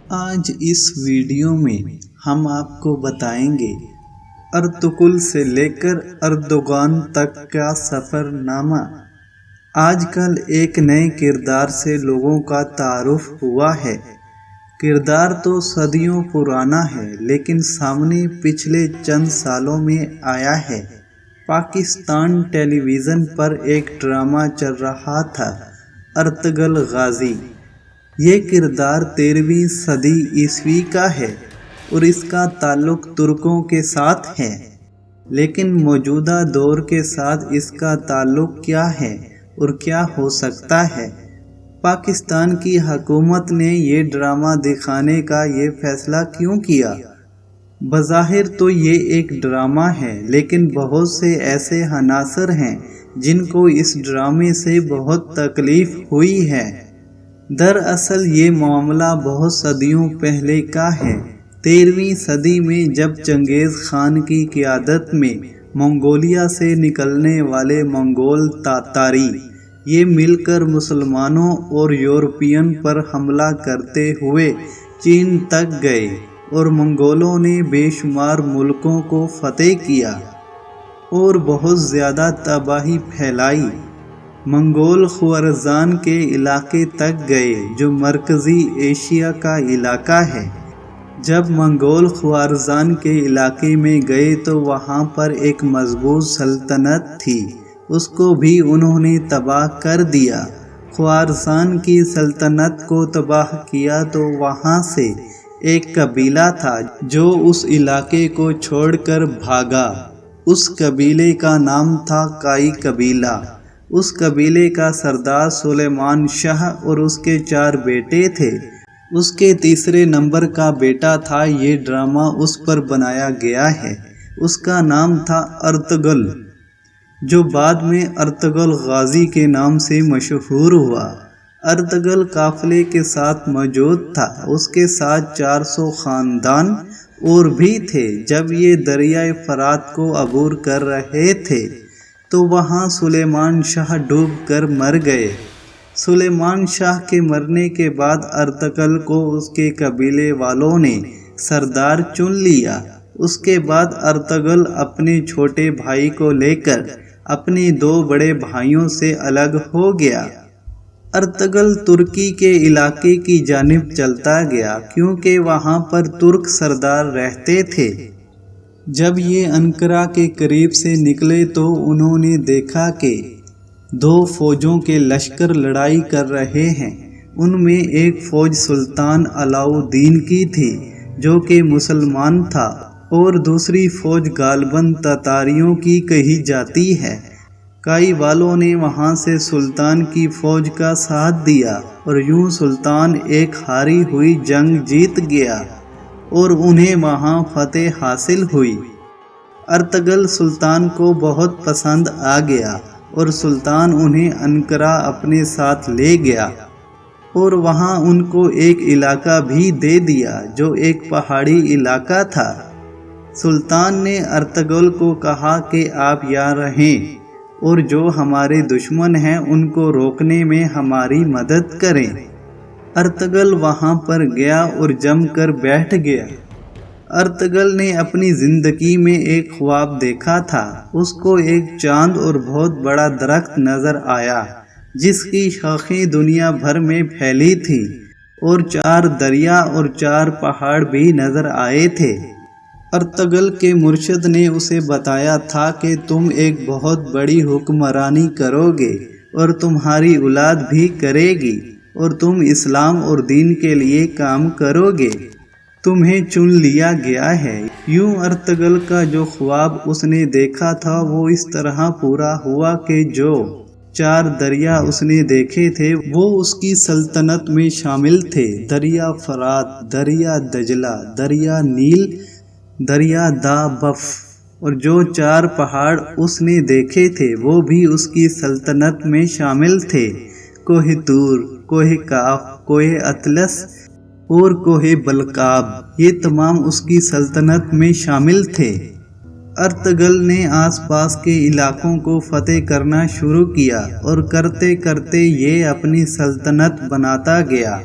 آج اس ویڈیو میں ہم آپ کو بتائیں گے ارطغرل سے لے کر اردوغان تک کا سفر نامہ۔ آج کل ایک نئے کردار سے لوگوں کا تعارف ہوا ہے۔ کردار تو صدیوں پرانا ہے لیکن سامنے پچھلے چند سالوں میں آیا ہے۔ پاکستان ٹیلی ویژن پر ایک ڈرامہ چل رہا تھا، ارطغرل غازی۔ یہ کردار 13ویں صدی عیسوی کا ہے اور اس کا تعلق ترکوں کے ساتھ ہے، لیکن موجودہ دور کے ساتھ اس کا تعلق کیا ہے اور کیا ہو سکتا ہے؟ پاکستان کی حکومت نے یہ ڈرامہ دکھانے کا یہ فیصلہ کیوں کیا؟ بظاہر تو یہ ایک ڈرامہ ہے لیکن بہت سے ایسے عناصر ہیں جن کو اس ڈرامے سے بہت تکلیف ہوئی ہے۔ دراصل یہ معاملہ بہت صدیوں پہلے کا ہے۔ 13ویں صدی میں جب چنگیز خان کی قیادت میں منگولیا سے نکلنے والے منگول تاتاری یہ مل کر مسلمانوں اور یورپین پر حملہ کرتے ہوئے چین تک گئے اور منگولوں نے بے شمار ملکوں کو فتح کیا اور بہت زیادہ تباہی پھیلائی۔ منگول خوارزم کے علاقے تک گئے جو مرکزی ایشیا کا علاقہ ہے۔ جب منگول خوارزم کے علاقے میں گئے تو وہاں پر ایک مضبوط سلطنت تھی، اس کو بھی انہوں نے تباہ کر دیا۔ خوارزم کی سلطنت کو تباہ کیا تو وہاں سے ایک قبیلہ تھا جو اس علاقے کو چھوڑ کر بھاگا۔ اس قبیلے کا نام تھا کائی قبیلہ۔ اس قبیلے کا سردار سلیمان شاہ اور اس کے 4 بیٹے تھے۔ اس کے تیسرے نمبر کا بیٹا تھا، یہ ڈرامہ اس پر بنایا گیا ہے۔ اس کا نام تھا ارطغرل، جو بعد میں ارطغرل غازی کے نام سے مشہور ہوا۔ ارطغرل قافلے کے ساتھ موجود تھا، اس کے ساتھ 400 خاندان اور بھی تھے۔ جب یہ دریائے فرات کو عبور کر رہے تھے تو وہاں سلیمان شاہ ڈوب کر مر گئے۔ سلیمان شاہ کے مرنے کے بعد ارطغرل کو اس کے قبیلے والوں نے سردار چن لیا۔ اس کے بعد ارطغرل اپنے چھوٹے بھائی کو لے کر اپنے 2 بڑے بھائیوں سے الگ ہو گیا۔ ارطغرل ترکی کے علاقے کی جانب چلتا گیا کیونکہ وہاں پر ترک سردار رہتے تھے۔ جب یہ انقرہ کے قریب سے نکلے تو انہوں نے دیکھا کہ 2 فوجوں کے لشکر لڑائی کر رہے ہیں۔ ان میں ایک فوج سلطان علاء الدین کی تھی جو کہ مسلمان تھا اور دوسری فوج غالباً تاتاریوں کی کہی جاتی ہے۔ کائی والوں نے وہاں سے سلطان کی فوج کا ساتھ دیا اور یوں سلطان ایک ہاری ہوئی جنگ جیت گیا اور انہیں وہاں فتح حاصل ہوئی۔ ارطغرل سلطان کو بہت پسند آ گیا اور سلطان انہیں انقرہ اپنے ساتھ لے گیا اور وہاں ان کو ایک علاقہ بھی دے دیا جو ایک پہاڑی علاقہ تھا۔ سلطان نے ارطغرل کو کہا کہ آپ یہاں رہیں اور جو ہمارے دشمن ہیں ان کو روکنے میں ہماری مدد کریں۔ ارطغرل وہاں پر گیا اور جم کر بیٹھ گیا۔ ارطغرل نے اپنی زندگی میں ایک خواب دیکھا تھا۔ اس کو ایک چاند اور بہت بڑا درخت نظر آیا جس کی شاخیں دنیا بھر میں پھیلی تھیں اور 4 دریا اور 4 پہاڑ بھی نظر آئے تھے۔ ارطغرل کے مرشد نے اسے بتایا تھا کہ تم ایک بہت بڑی حکمرانی کرو گے اور تمہاری اولاد بھی کرے گی اور تم اسلام اور دین کے لیے کام کرو گے۔ تمہیں چن لیا گیا ہے۔ یوں ارطغرل کا جو خواب اس نے دیکھا تھا وہ اس طرح پورا ہوا کہ جو 4 دریا اس نے دیکھے تھے وہ اس کی سلطنت میں شامل تھے۔ دریا فرات، دریا دجلہ، دریا نیل، دریا دابف، اور جو 4 پہاڑ اس نے دیکھے تھے وہ بھی اس کی سلطنت میں شامل تھے۔ کوہ طور، کوہ کاف، کوہ اطلس اور کوہ بلقاب، یہ تمام اس کی سلطنت میں شامل تھے۔ ارطغرل نے آس پاس کے علاقوں کو فتح کرنا شروع کیا اور کرتے کرتے یہ اپنی سلطنت بناتا گیا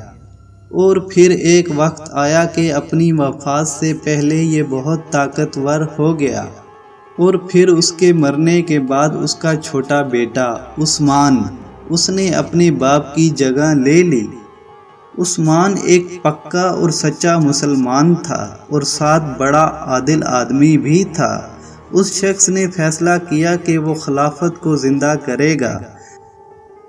اور پھر ایک وقت آیا کہ اپنی وفات سے پہلے یہ بہت طاقتور ہو گیا، اور پھر اس کے مرنے کے بعد اس کا چھوٹا بیٹا عثمان، اس نے اپنے باپ کی جگہ لے لی۔ عثمان ایک پکا اور سچا مسلمان تھا اور ساتھ بڑا عادل آدمی بھی تھا۔ اس شخص نے فیصلہ کیا کہ وہ خلافت کو زندہ کرے گا۔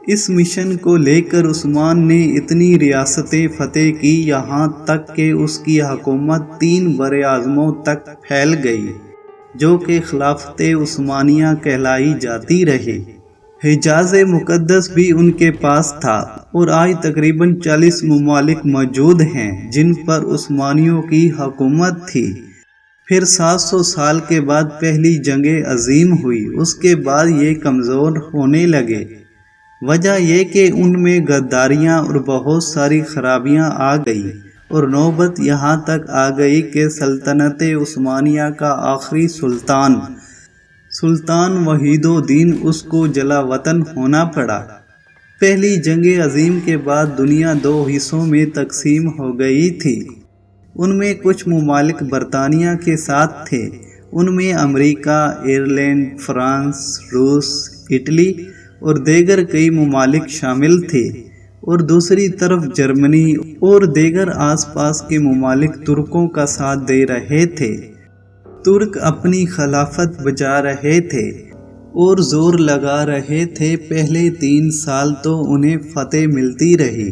اس مشن کو لے کر عثمان نے اتنی ریاستیں فتح کی، یہاں تک کہ اس کی حکومت 3 براعظموں تک پھیل گئی، جو کہ خلافت عثمانیہ کہلائی جاتی رہی۔ حجاز مقدس بھی ان کے پاس تھا، اور آج تقریباً 40 ممالک موجود ہیں جن پر عثمانیوں کی حکومت تھی۔ پھر 700 سال کے بعد پہلی جنگ عظیم ہوئی، اس کے بعد یہ کمزور ہونے لگے۔ وجہ یہ کہ ان میں غداریاں اور بہت ساری خرابیاں آ گئی، اور نوبت یہاں تک آ گئی کہ سلطنت عثمانیہ کا آخری سلطان وحید الدین اس کو جلا وطن ہونا پڑا۔ پہلی جنگ عظیم کے بعد دنیا 2 حصوں میں تقسیم ہو گئی تھی۔ ان میں کچھ ممالک برطانیہ کے ساتھ تھے، ان میں امریکہ، آئرلینڈ، فرانس، روس، اٹلی اور دیگر کئی ممالک شامل تھے، اور دوسری طرف جرمنی اور دیگر آس پاس کے ممالک ترکوں کا ساتھ دے رہے تھے۔ ترک اپنی خلافت بچا رہے تھے اور زور لگا رہے تھے۔ پہلے 3 سال تو انہیں فتح ملتی رہی۔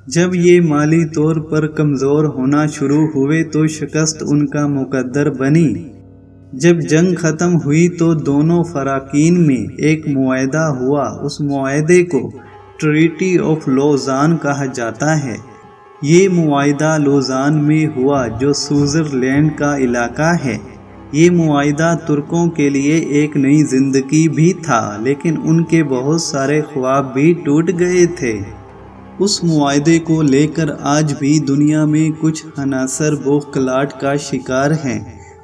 جب یہ مالی طور پر کمزور ہونا شروع ہوئے تو شکست ان کا مقدر بنی۔ جب جنگ ختم ہوئی تو دونوں فریقین میں ایک معاہدہ ہوا۔ اس معاہدے کو ٹریٹی آف لوزان کہا جاتا ہے۔ یہ معاہدہ لوزان میں ہوا، جو سوئٹزرلینڈ کا علاقہ ہے۔ یہ معاہدہ ترکوں کے لیے ایک نئی زندگی بھی تھا، لیکن ان کے بہت سارے خواب بھی ٹوٹ گئے تھے۔ اس معاہدے کو لے کر آج بھی دنیا میں کچھ عناصر بوخلاہٹ کا شکار ہیں۔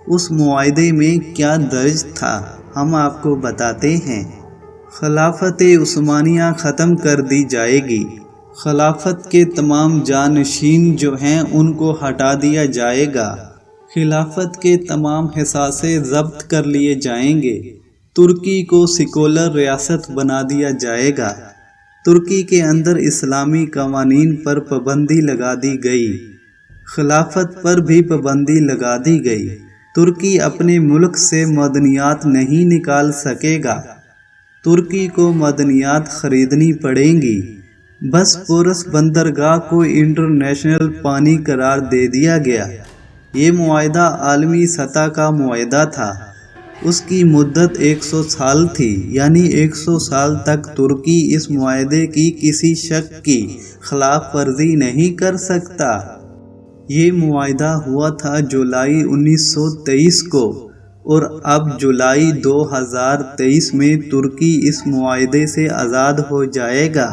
اس معاہدے میں کیا درج تھا، ہم آپ کو بتاتے ہیں۔ خلافت عثمانیہ ختم کر دی جائے گی۔ خلافت کے تمام جانشین جو ہیں ان کو ہٹا دیا جائے گا۔ خلافت کے تمام اثاثے ضبط کر لیے جائیں گے۔ ترکی کو سیکولر ریاست بنا دیا جائے گا۔ ترکی کے اندر اسلامی قوانین پر پابندی لگا دی گئی۔ خلافت پر بھی پابندی لگا دی گئی۔ ترکی اپنے ملک سے معدنیات نہیں نکال سکے گا۔ ترکی کو معدنیات خریدنی پڑیں گی۔ بسپورس بندرگاہ کو انٹرنیشنل پانی قرار دے دیا گیا۔ یہ معاہدہ عالمی سطح کا معاہدہ تھا۔ اس کی مدت 100 سال تھی، یعنی 100 سال تک ترکی اس معاہدے کی کسی شخص کی خلاف ورزی نہیں کر سکتا۔ یہ معاہدہ ہوا تھا جولائی 1923 کو، اور اب جولائی 2023 میں ترکی اس معاہدے سے آزاد ہو جائے گا۔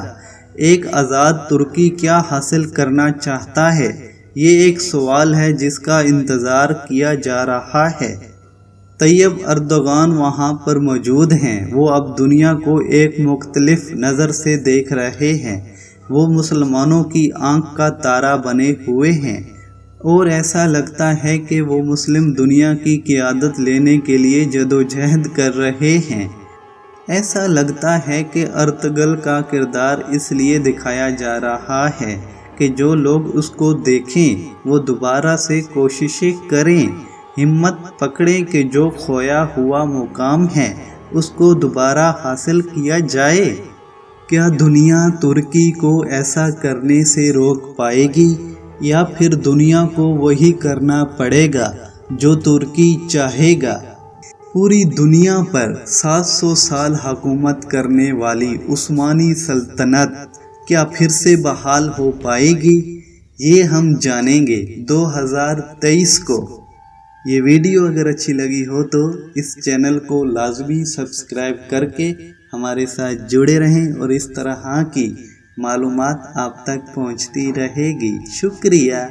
ایک آزاد ترکی کیا حاصل کرنا چاہتا ہے؟ یہ ایک سوال ہے جس کا انتظار کیا جا رہا ہے۔ طیب اردوغان وہاں پر موجود ہیں۔ وہ اب دنیا کو ایک مختلف نظر سے دیکھ رہے ہیں۔ وہ مسلمانوں کی آنکھ کا تارا بنے ہوئے ہیں، اور ایسا لگتا ہے کہ وہ مسلم دنیا کی قیادت لینے کے لیے جدوجہد کر رہے ہیں۔ ایسا لگتا ہے کہ ارطغرل کا کردار اس لیے دکھایا جا رہا ہے کہ جو لوگ اس کو دیکھیں وہ دوبارہ سے کوششیں کریں، ہمت پکڑیں کہ جو کھویا ہوا مقام ہے اس کو دوبارہ حاصل کیا جائے۔ کیا دنیا ترکی کو ایسا کرنے سے روک پائے گی، یا پھر دنیا کو وہی کرنا پڑے گا جو ترکی چاہے گا؟ پوری دنیا پر 700 سال حکومت کرنے والی عثمانی سلطنت کیا پھر سے بحال ہو پائے گی؟ یہ ہم جانیں گے 2023 کو۔ یہ ویڈیو اگر اچھی لگی ہو تو اس چینل کو لازمی سبسکرائب کر کے ہمارے ساتھ جڑے رہیں، اور اس طرح کی معلومات آپ تک پہنچتی رہے گی۔ شکریہ۔